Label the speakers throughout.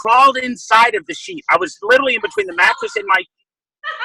Speaker 1: crawled inside of the sheet. I was literally in between the mattress and my,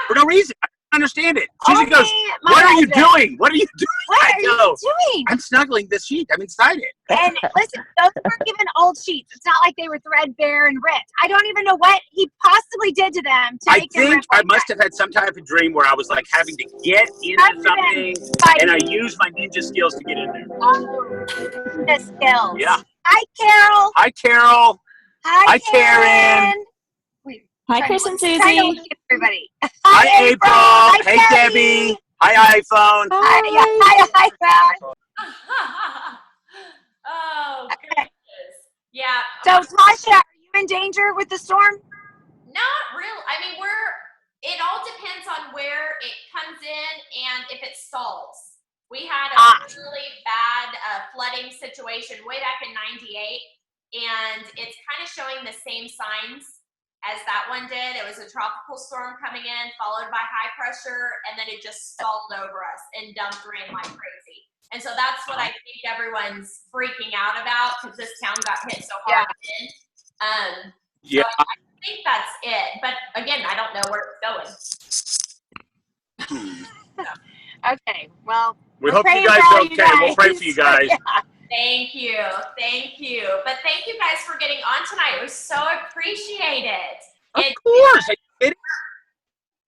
Speaker 1: for no reason. I don't understand it. Susie goes, what are you doing? What are you doing?
Speaker 2: What are you doing?
Speaker 1: I'm snuggling the sheet. I'm inside it.
Speaker 2: And listen, those were given old sheets. It's not like they were threadbare and ripped. I don't even know what he possibly did to them to make them rip.
Speaker 1: I must have had some type of dream where I was like having to get into something, and I used my ninja skills to get in there.
Speaker 2: Oh, the skills.
Speaker 1: Yeah.
Speaker 2: Hi, Carol.
Speaker 1: Hi, Carol.
Speaker 2: Hi,
Speaker 1: Karen.
Speaker 3: Hi, Chris and Susie.
Speaker 2: Everybody.
Speaker 1: Hi, April. Hey, Debbie. Hi, iPhone.
Speaker 2: Hi, Phone.
Speaker 4: Oh, goodness. Yeah.
Speaker 2: So, Tasha, are you in danger with the storm?
Speaker 4: Not really. I mean, it all depends on where it comes in and if it stalls. We had a really bad flooding situation way back in '98, and it's kind of showing the same signs as that one did. It was a tropical storm coming in, followed by high pressure, and then it just stalled over us and dumped rain like crazy. And so that's what I think everyone's freaking out about, because this town got hit so hard. So I think that's it. But again, I don't know where it's going.
Speaker 2: Okay, well,
Speaker 1: we hope you guys are okay. We'll pray for you guys.
Speaker 4: Thank you. But thank you guys for getting on tonight. It was so appreciated.
Speaker 1: Of course.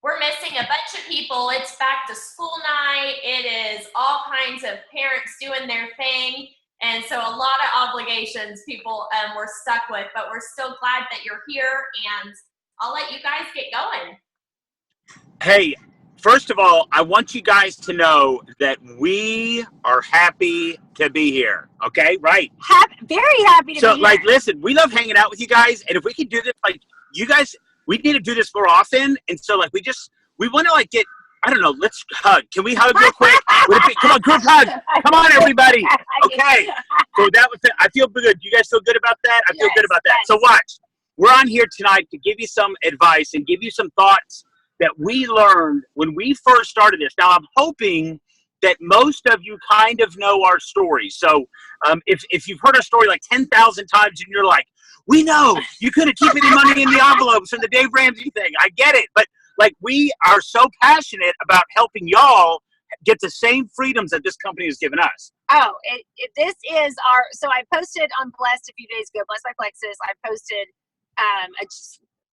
Speaker 4: We're missing a bunch of people. It's back to school night. It is all kinds of parents doing their thing. And so a lot of obligations people were stuck with, but we're still glad that you're here, and I'll let you guys get going.
Speaker 1: Hey, first of all, I want you guys to know that we are happy to be here. Okay, right?
Speaker 2: Very happy to be here.
Speaker 1: So, listen, we love hanging out with you guys, and if we can do this, you guys, we need to do this more often. And so, we want to get, I don't know, let's hug. Can we hug real quick? Come on, group hug. Come on, everybody. Okay. So that was it. I feel good. You guys feel good about that? I feel good about that. So watch. We're on here tonight to give you some advice and give you some thoughts that we learned when we first started this. Now, I'm hoping that most of you kind of know our story. So if you've heard our story 10,000 times and you're like, we know you couldn't keep any money in the envelopes from the Dave Ramsey thing. I get it. But we are so passionate about helping y'all get the same freedoms that this company has given us.
Speaker 2: Oh, this is so I posted on Blessed a few days ago, Blessed by Plexus. I posted a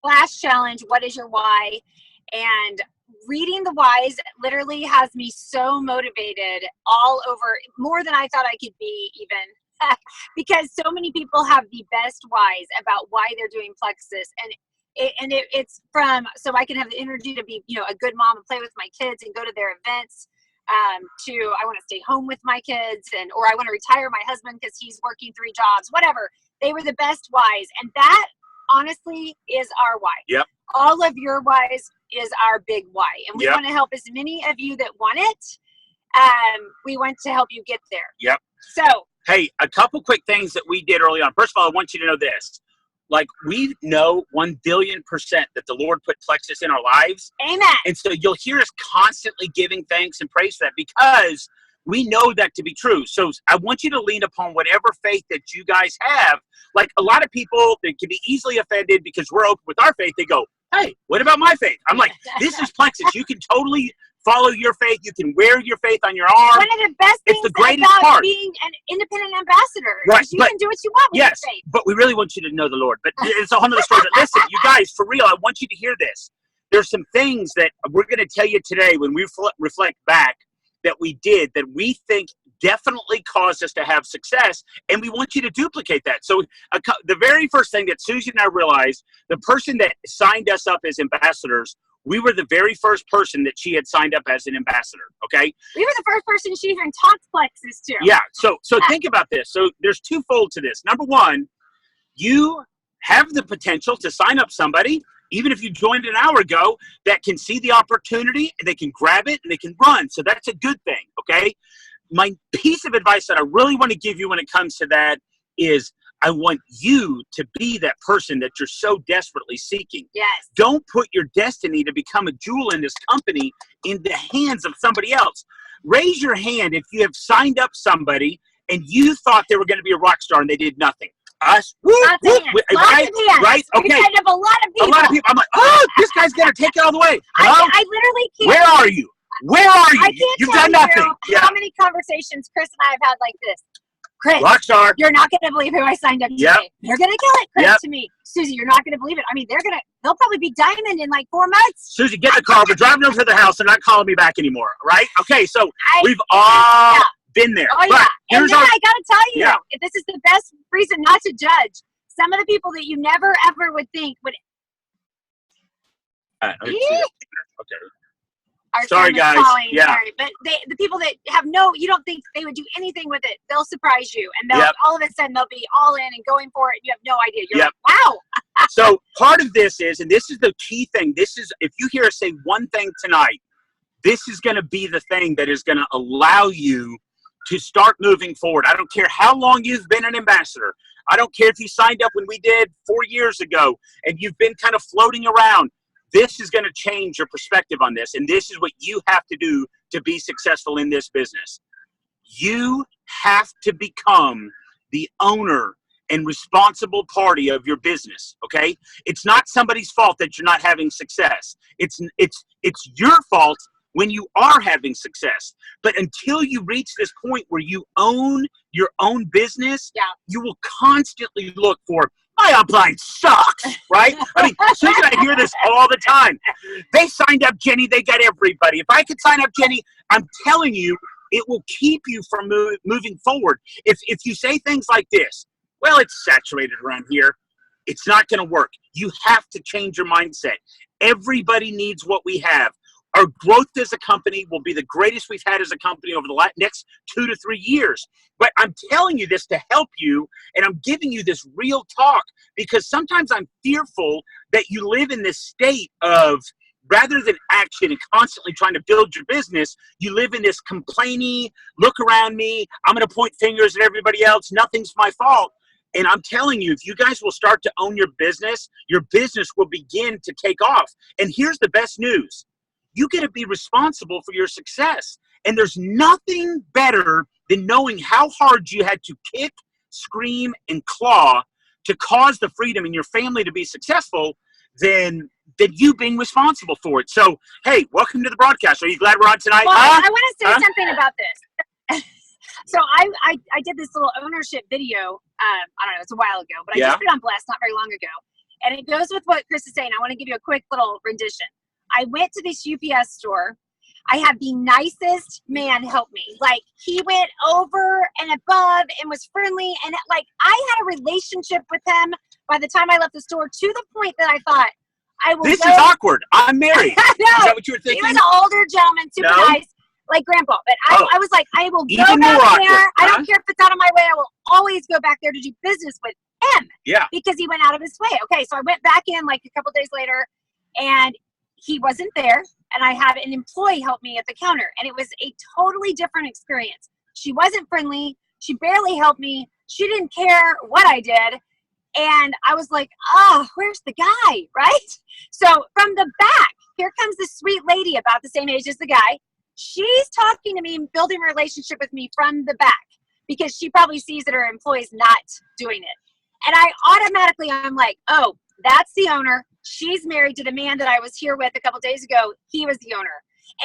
Speaker 2: flash challenge, what is your why? And reading the whys literally has me so motivated all over, more than I thought I could be even, because so many people have the best whys about why they're doing Plexus. And it's from, so I can have the energy to be, a good mom and play with my kids and go to their events, to I want to stay home with my kids, or I want to retire my husband because he's working 3 jobs, whatever. They were the best whys. And that honestly is our why.
Speaker 1: Yep.
Speaker 2: All of your whys is our big why. And we want to help as many of you that want it. We want to help you get there.
Speaker 1: Yep.
Speaker 2: So,
Speaker 1: hey, a couple quick things that we did early on. First of all, I want you to know this. We know 1 billion% that the Lord put Plexus in our lives.
Speaker 2: Amen.
Speaker 1: And so you'll hear us constantly giving thanks and praise for that, because we know that to be true. So I want you to lean upon whatever faith that you guys have. A lot of people that can be easily offended because we're open with our faith. They go, hey, what about my faith? I'm like, this is Plexus. You can totally follow your faith. You can wear your faith on your arm.
Speaker 2: One of the best things about being an independent ambassador is you can do what you want with your faith.
Speaker 1: But we really want you to know the Lord. But it's a whole other story. But listen, you guys, for real, I want you to hear this. There's some things that we're going to tell you today when we reflect back that we did that we think definitely caused us to have success, and we want you to duplicate that. So the very first thing that Susie and I realized, the person that signed us up as ambassadors, we were the very first person that she had signed up as an ambassador, okay?
Speaker 2: We were the first person she even taught Plexus to.
Speaker 1: Yeah, so think about this. So there's twofold to this. Number one, you have the potential to sign up somebody, even if you joined an hour ago, that can see the opportunity, and they can grab it, and they can run. So that's a good thing, okay? My piece of advice that I really want to give you when it comes to that is I want you to be that person that you're so desperately seeking.
Speaker 2: Yes.
Speaker 1: Don't put your destiny to become a jewel in this company in the hands of somebody else. Raise your hand if you have signed up somebody and you thought they were going to be a rock star and they did nothing. Us? Woo,
Speaker 2: Lots
Speaker 1: woo,
Speaker 2: of hands.
Speaker 1: wait,
Speaker 2: Lots
Speaker 1: right?
Speaker 2: of hands.
Speaker 1: Right?
Speaker 2: We
Speaker 1: Okay.
Speaker 2: signed up a lot of people.
Speaker 1: A lot of people. I'm like, oh, this guy's gonna take it all the way. Hello?
Speaker 2: I literally can't.
Speaker 1: Where are you? Where are you?
Speaker 2: I can't
Speaker 1: You've
Speaker 2: tell
Speaker 1: done nothing.
Speaker 2: you how many conversations Chris and I have had like this. Chris,
Speaker 1: Rockstar.
Speaker 2: you're not going to believe who I signed up today.
Speaker 1: Yep.
Speaker 2: They're going to kill it, Chris,
Speaker 1: Yep.
Speaker 2: to me. Susie, you're not going to believe it. I mean, they'll probably be diamond in like 4 months.
Speaker 1: Susie, get in the car. We're driving over to the house. They're not calling me back anymore. Right? Okay, so we've all been there.
Speaker 2: Oh, yeah.
Speaker 1: But
Speaker 2: And then I got to tell you,
Speaker 1: Yeah.
Speaker 2: if this is the best reason not to judge. Some of the people that you never, ever would think would.
Speaker 1: Okay.
Speaker 2: Our
Speaker 1: Sorry,
Speaker 2: son is
Speaker 1: guys.
Speaker 2: calling,
Speaker 1: Yeah.
Speaker 2: sorry. But the people that have you don't think they would do anything with it. They'll surprise you. And they'll
Speaker 1: Yep.
Speaker 2: all of a sudden they'll be all in and going for it. And you have no idea. You're
Speaker 1: Yep.
Speaker 2: like, wow.
Speaker 1: So part of this is, and this is the key thing, this is, if you hear us say one thing tonight, this is going to be the thing that is going to allow you to start moving forward. I don't care how long you've been an ambassador. I don't care if you signed up when we did 4 years ago and you've been kind of floating around. This is going to change your perspective on this. And this is what you have to do to be successful in this business. You have to become the owner and responsible party of your business, okay? It's not somebody's fault that you're not having success. It's your fault when you are having success. But until you reach this point where you own your own business, you will constantly look for, my upline sucks, right? I mean, Susan and I hear this all the time. They signed up Jenny, they got everybody. If I could sign up Jenny, I'm telling you, it will keep you from moving forward. If you say things like this, well, it's saturated around here, it's not going to work. You have to change your mindset. Everybody needs what we have. Our growth as a company will be the greatest we've had as a company over the next 2 to 3 years. But I'm telling you this to help you, and I'm giving you this real talk because sometimes I'm fearful that you live in this state of, rather than action and constantly trying to build your business, you live in this complaining, look around me, I'm going to point fingers at everybody else, nothing's my fault. And I'm telling you, if you guys will start to own your business will begin to take off. And here's the best news. You get to be responsible for your success. And there's nothing better than knowing how hard you had to kick, scream, and claw to cause the freedom in your family to be successful than you being responsible for it. So, hey, welcome to the broadcast. Are you glad we're on tonight?
Speaker 2: Well, I want to say something about this. So I did this little ownership video, I don't know, it's a while ago, but I just put it on Blast not very long ago. And it goes with what Chris is saying. I want to give you a quick little rendition. I went to this UPS store. I had the nicest man help me. Like, he went over and above and was friendly. And like, I had a relationship with him by the time I left the store, to the point that I thought, I will
Speaker 1: This is awkward. I'm married.
Speaker 2: No,
Speaker 1: is that what you were thinking?
Speaker 2: He was an older gentleman, super nice, like grandpa. But I was like, I will go
Speaker 1: Even
Speaker 2: back
Speaker 1: more
Speaker 2: there.
Speaker 1: awkward,
Speaker 2: I don't care if it's out of my way. I will always go back there to do business with him.
Speaker 1: Yeah.
Speaker 2: Because he went out of his way. Okay, so I went back in like a couple days later, and he wasn't there, and I had an employee help me at the counter, and it was a totally different experience. She wasn't friendly. She barely helped me. She didn't care what I did. And I was like, oh, where's the guy, right? So from the back, here comes this sweet lady about the same age as the guy. She's talking to me, building a relationship with me from the back, because she probably sees that her employee's not doing it. And I'm like, oh, that's the owner. She's married to the man that I was here with a couple days ago. He was the owner.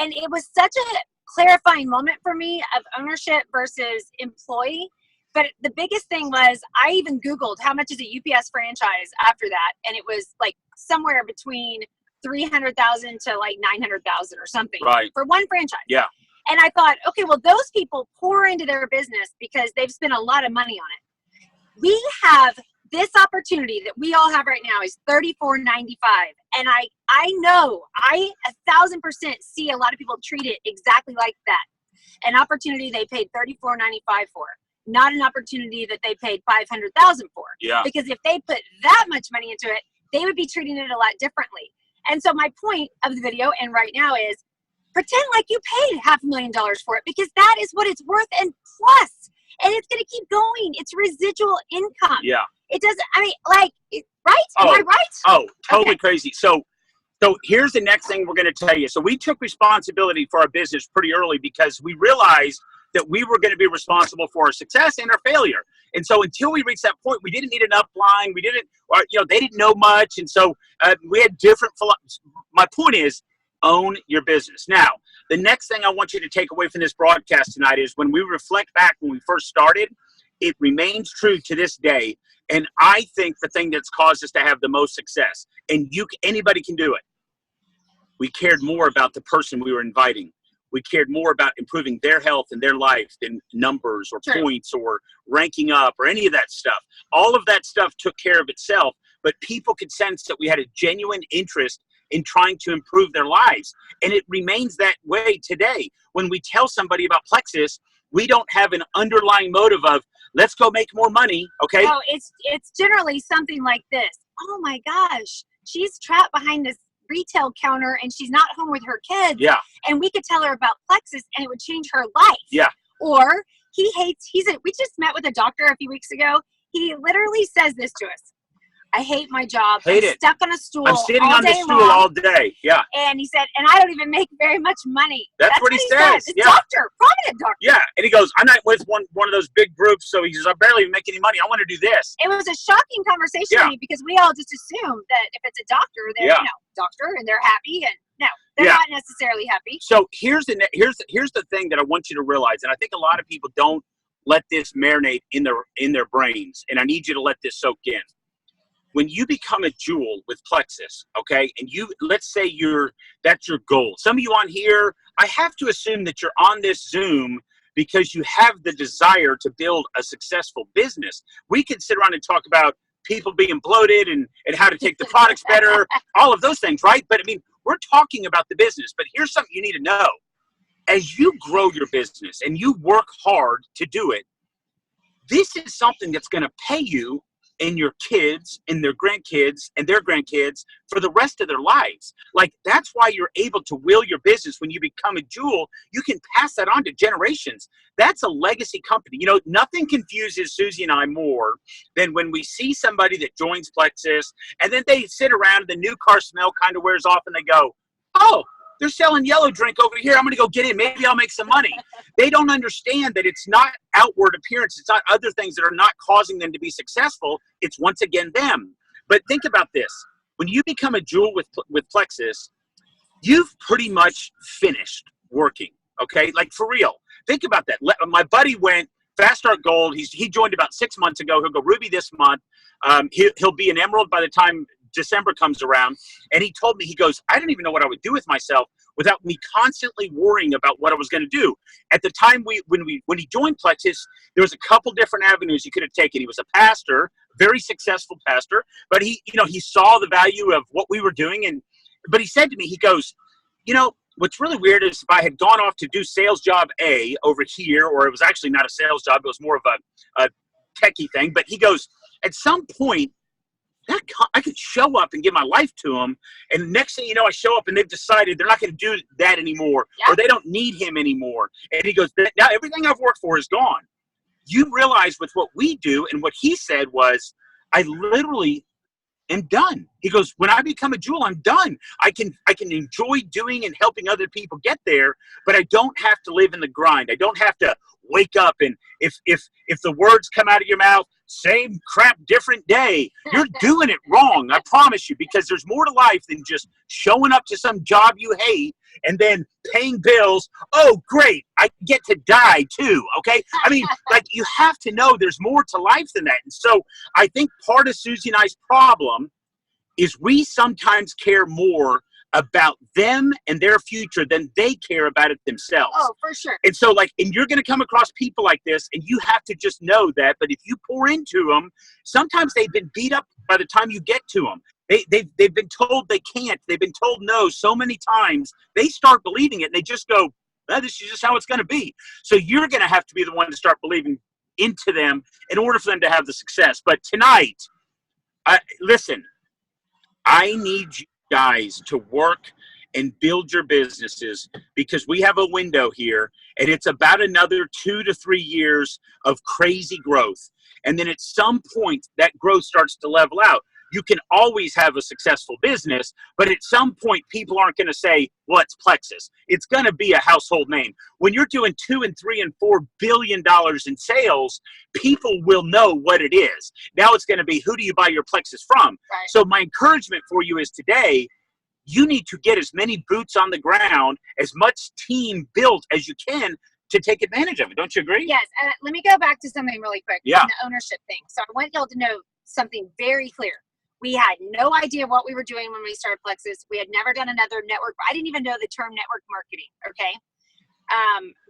Speaker 2: And it was such a clarifying moment for me of ownership versus employee. But the biggest thing was, I even Googled how much is a UPS franchise after that. And it was like somewhere between $300,000 to like $900,000 or something for one franchise.
Speaker 1: Yeah.
Speaker 2: And I thought, okay, well, those people pour into their business because they've spent a lot of money on it. We have this opportunity that we all have right now is $34.95. And I know, I 1,000% see a lot of people treat it exactly like that. An opportunity they paid $34.95 for, not an opportunity that they paid $500,000 for.
Speaker 1: Yeah.
Speaker 2: Because if they put that much money into it, they would be treating it a lot differently. And so my point of the video, and right now, is pretend like you paid $500,000 for it, because that is what it's worth, and plus, and it's going to keep going. It's residual income.
Speaker 1: Yeah.
Speaker 2: It doesn't, I mean, like, right? Am I right?
Speaker 1: Oh, totally crazy. So here's the next thing we're going to tell you. So we took responsibility for our business pretty early because we realized that we were going to be responsible for our success and our failure. And so until we reached that point, we didn't need an upline. We didn't, or, they didn't know much. And so we had different philosophies. My point is, own your business. Now, the next thing I want you to take away from this broadcast tonight is when we reflect back when we first started, it remains true to this day. And I think the thing that's caused us to have the most success, and anybody can do it, we cared more about the person we were inviting. We cared more about improving their health and their life than numbers or points or ranking up or any of that stuff. All of that stuff took care of itself, but people could sense that we had a genuine interest in trying to improve their lives. And it remains that way today. When we tell somebody about Plexus, we don't have an underlying motive of, let's go make more money, okay?
Speaker 2: No, it's generally something like this. Oh my gosh, she's trapped behind this retail counter and she's not home with her kids.
Speaker 1: Yeah.
Speaker 2: And we could tell her about Plexus and it would change her life.
Speaker 1: Yeah.
Speaker 2: Or we just met with a doctor a few weeks ago. He literally says this to us. I hate my job. I'm stuck on a stool.
Speaker 1: I'm sitting on the stool all day. Yeah.
Speaker 2: And he said, and I don't even make very much money.
Speaker 1: That's what he says.
Speaker 2: Yeah. Doctor, prominent doctor.
Speaker 1: Yeah. And he goes, I'm not with one of those big groups. So he says, I barely make any money. I want to do this.
Speaker 2: It was a shocking conversation to me because we all just assume that if it's a doctor, they're doctor and they're happy, and no, they're not necessarily happy.
Speaker 1: So here's the thing that I want you to realize, and I think a lot of people don't let this marinate in their brains, and I need you to let this soak in. When you become a jewel with Plexus, okay, and let's say that's your goal. Some of you on here, I have to assume that you're on this Zoom because you have the desire to build a successful business. We could sit around and talk about people being bloated and how to take the products better, all of those things, right? But I mean, we're talking about the business, but here's something you need to know. As you grow your business and you work hard to do it, this is something that's going to pay you and your kids and their grandkids and their grandkids for the rest of their lives. Like, that's why you're able to will your business. When you become a jewel, you can pass that on to generations. That's a legacy company. Nothing confuses Susie and I more than when we see somebody that joins Plexus and then they sit around and the new car smell kind of wears off and they go, oh, they're selling yellow drink over here. I'm going to go get in. Maybe I'll make some money. They don't understand that it's not outward appearance. It's not other things that are not causing them to be successful. It's once again them. But think about this. When you become a jewel with Plexus, you've pretty much finished working, okay? Like, for real. Think about that. My buddy went Fast Start Gold. He joined about 6 months ago. He'll go Ruby this month. He'll be an Emerald by the time December comes around. And he told me, he goes, I didn't even know what I would do with myself without me constantly worrying about what I was going to do. At the time when he joined Plexus, there was a couple different avenues he could have taken. He was a pastor, very successful pastor, but he saw the value of what we were doing. But he said to me, he goes, what's really weird is if I had gone off to do sales job A over here, or it was actually not a sales job, it was more of a techie thing. But he goes, at some point, I could show up and give my life to them, and next thing you know, I show up and they've decided they're not going to do that anymore, or they don't need him anymore. And he goes, now everything I've worked for is gone. You realize with what we do, and what he said was, I literally am done. He goes, when I become a jewel, I'm done. I can enjoy doing and helping other people get there, but I don't have to live in the grind. I don't have to wake up and if the words come out of your mouth, same crap, different day, you're doing it wrong. I promise you, because there's more to life than just showing up to some job you hate and then paying bills. Oh, great, I get to die too, okay? I mean, like, you have to know there's more to life than that. And so I think part of Susie and I's problem is we sometimes care more about them and their future than they care about it themselves.
Speaker 2: Oh, for sure.
Speaker 1: And so, and you're going to come across people like this, and you have to just know that. But if you pour into them, sometimes they've been beat up by the time you get to them. They've been told they can't. They've been told no so many times. They start believing it, and they just go, this is just how it's going to be. So you're going to have to be the one to start believing into them in order for them to have the success. But tonight, listen, I need you guys to work and build your businesses, because we have a window here, and it's about another 2 to 3 years of crazy growth. And then at some point that growth starts to level out. you can always have a successful business, but at some point, people aren't going to say, well, it's Plexus. It's going to be a household name. When you're doing $2 and $3 and $4 billion in sales, people will know what it is. Now it's going to be, who do you buy your Plexus from?
Speaker 2: Right.
Speaker 1: So my encouragement for you is today, you need to get as many boots on the ground, as much team built as you can to take advantage of it. Don't you agree?
Speaker 2: Yes. And let me go back to something really quick.
Speaker 1: Yeah.
Speaker 2: The ownership thing. So I want y'all to know something very clear. We had no idea what we were doing when we started Plexus. We had never done another network. I didn't even know the term network marketing. Okay.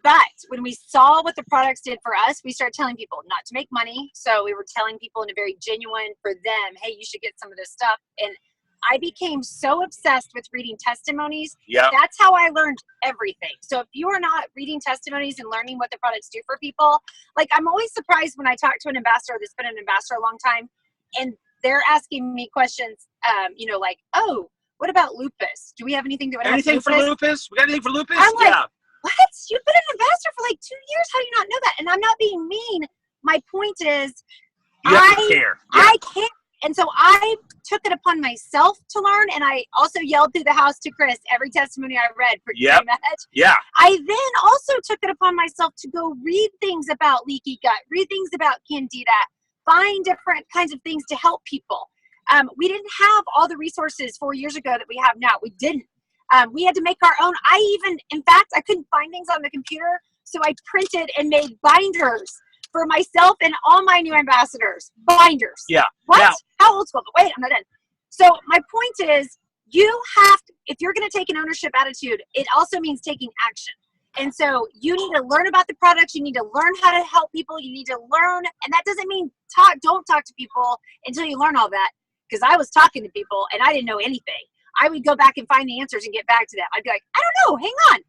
Speaker 2: But when we saw what the products did for us, we started telling people not to make money. So we were telling people in a very genuine for them, hey, you should get some of this stuff. And I became so obsessed with reading testimonies.
Speaker 1: Yeah.
Speaker 2: That's how I learned everything. So if you are not reading testimonies and learning what the products do for people, like I'm always surprised when I talk to an ambassador that's been an ambassador a long time and they're asking me questions, like, oh, what about lupus? Do we have anything that would
Speaker 1: Anything
Speaker 2: help
Speaker 1: for lupus? We got anything for lupus?
Speaker 2: I'm like,
Speaker 1: yeah.
Speaker 2: What? You've been an ambassador for like 2 years. How do you not know that? And I'm not being mean. My point is,
Speaker 1: You have to care. Yeah.
Speaker 2: I care. And so I took it upon myself to learn. And I also yelled through the house to Chris every testimony I read pretty much.
Speaker 1: Yeah.
Speaker 2: I then also took it upon myself to go read things about leaky gut, read things about candida, find different kinds of things to help people. We didn't have all the resources 4 years ago that we have now. We didn't. We had to make our own. In fact, I couldn't find things on the computer. So I printed and made binders for myself and all my new ambassadors. Binders.
Speaker 1: Yeah.
Speaker 2: What?
Speaker 1: Now,
Speaker 2: How old school? But wait, I'm not done. So my point is, you have to, if you're going to take an ownership attitude, it also means taking action. And so you need to learn about the products. You need to learn how to help people. You need to learn. And that doesn't mean don't talk to people until you learn all that. Because I was talking to people and I didn't know anything. I would go back and find the answers and get back to them. I'd be like, I don't know, hang on.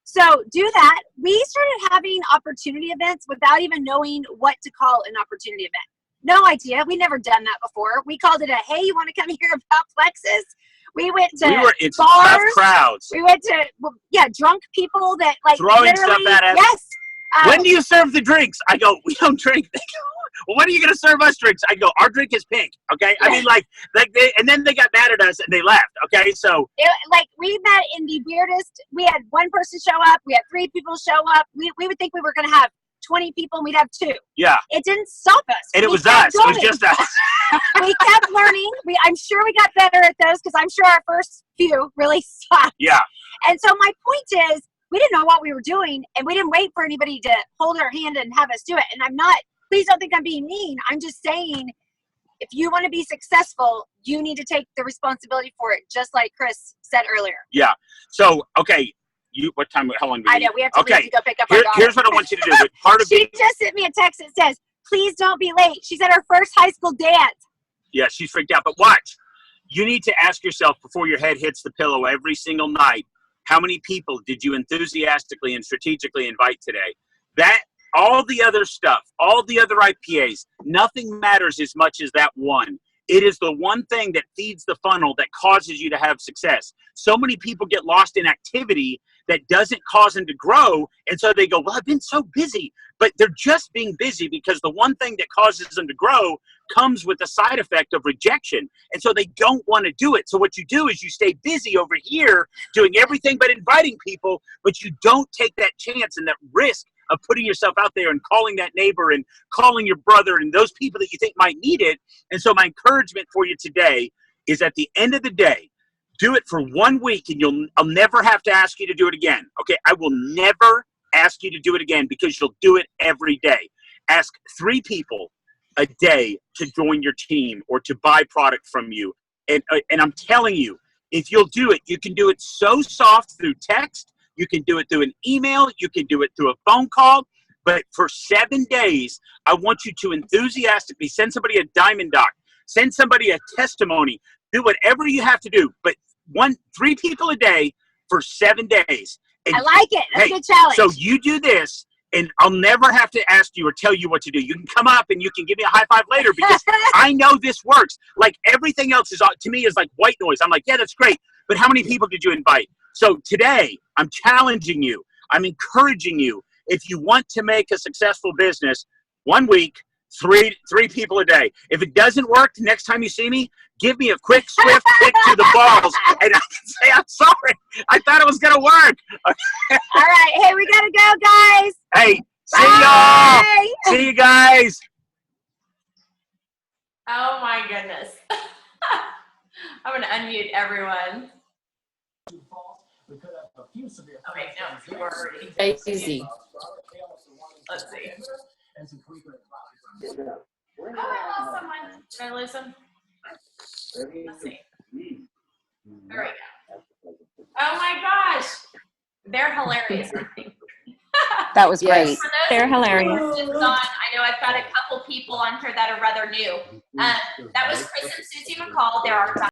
Speaker 2: So do that. We started having opportunity events without even knowing what to call an opportunity event. No idea. We never done that before. We called it hey, you want to come hear about Plexus? We went to
Speaker 1: it's
Speaker 2: bars.
Speaker 1: tough crowds.
Speaker 2: We went to, drunk people that like
Speaker 1: throwing stuff at us.
Speaker 2: Yes.
Speaker 1: When do you serve the drinks? I go, we don't drink. They go, well, when are you going to serve us drinks? I go, our drink is pink. Okay. I mean, and then they got mad at us and they left. Okay. So
Speaker 2: we met in the weirdest, we had one person show up. We had 3 people show up. We would think we were going to have 20 people and we'd have 2.
Speaker 1: Yeah.
Speaker 2: It didn't stop us.
Speaker 1: And it was us. It was just us.
Speaker 2: We kept learning. I'm sure we got better at those because I'm sure our first few really sucked.
Speaker 1: Yeah.
Speaker 2: And so my point is, we didn't know what we were doing and we didn't wait for anybody to hold our hand and have us do it. And please don't think I'm being mean. I'm just saying, if you want to be successful, you need to take the responsibility for it, just like Chris said earlier.
Speaker 1: Yeah. So, okay. How long do we
Speaker 2: I know, we have to leave to go pick up our daughter.
Speaker 1: Here's what I want you to do.
Speaker 2: She just sent me a text that says, please don't be late. She's at her first high school dance.
Speaker 1: Yeah, she's freaked out. But watch. You need to ask yourself before your head hits the pillow every single night, how many people did you enthusiastically and strategically invite today? All the other stuff, all the other IPAs, nothing matters as much as that one. It is the one thing that feeds the funnel that causes you to have success. So many people get lost in activity that doesn't cause them to grow. And so they go, well, I've been so busy. But they're just being busy because the one thing that causes them to grow comes with the side effect of rejection. And so they don't want to do it. So what you do is you stay busy over here doing everything but inviting people, but you don't take that chance and that risk of putting yourself out there and calling that neighbor and calling your brother and those people that you think might need it. And so my encouragement for you today is, at the end of the day, do it for 1 week and I'll never have to ask you to do it again. Okay. I will never ask you to do it again because you'll do it every day. Ask 3 people a day to join your team or to buy product from you. And I'm telling you, if you'll do it, you can do it so soft through text. You can do it through an email. You can do it through a phone call. But for 7 days, I want you to enthusiastically send somebody a diamond doc, send somebody a testimony, do whatever you have to do. But 3 people a day for 7 days. And
Speaker 2: I like it. That's a good challenge.
Speaker 1: So you do this, and I'll never have to ask you or tell you what to do. You can come up and you can give me a high five later because I know this works. Like everything else to me is like white noise. I'm like, yeah, that's great. But how many people did you invite? So today, I'm challenging you. I'm encouraging you. If you want to make a successful business, 1 week, three people a day. If it doesn't work, the next time you see me, give me a quick, swift kick to the balls, and I can say, I'm sorry. I thought it was going to work.
Speaker 2: All right. Hey, we got to go, guys.
Speaker 1: Hey, see
Speaker 2: Bye.
Speaker 1: y'all. See you guys.
Speaker 4: Oh my goodness. I'm going to unmute everyone. Okay, no, you are already.
Speaker 5: Easy.
Speaker 4: Let's see. Oh, I lost someone. Did I lose them? Let's see. There we go. Oh my gosh. They're hilarious.
Speaker 3: That was great.
Speaker 5: They're hilarious.
Speaker 4: I know I've got a couple people on here that are rather new. That was Chris and Susie McCall. There are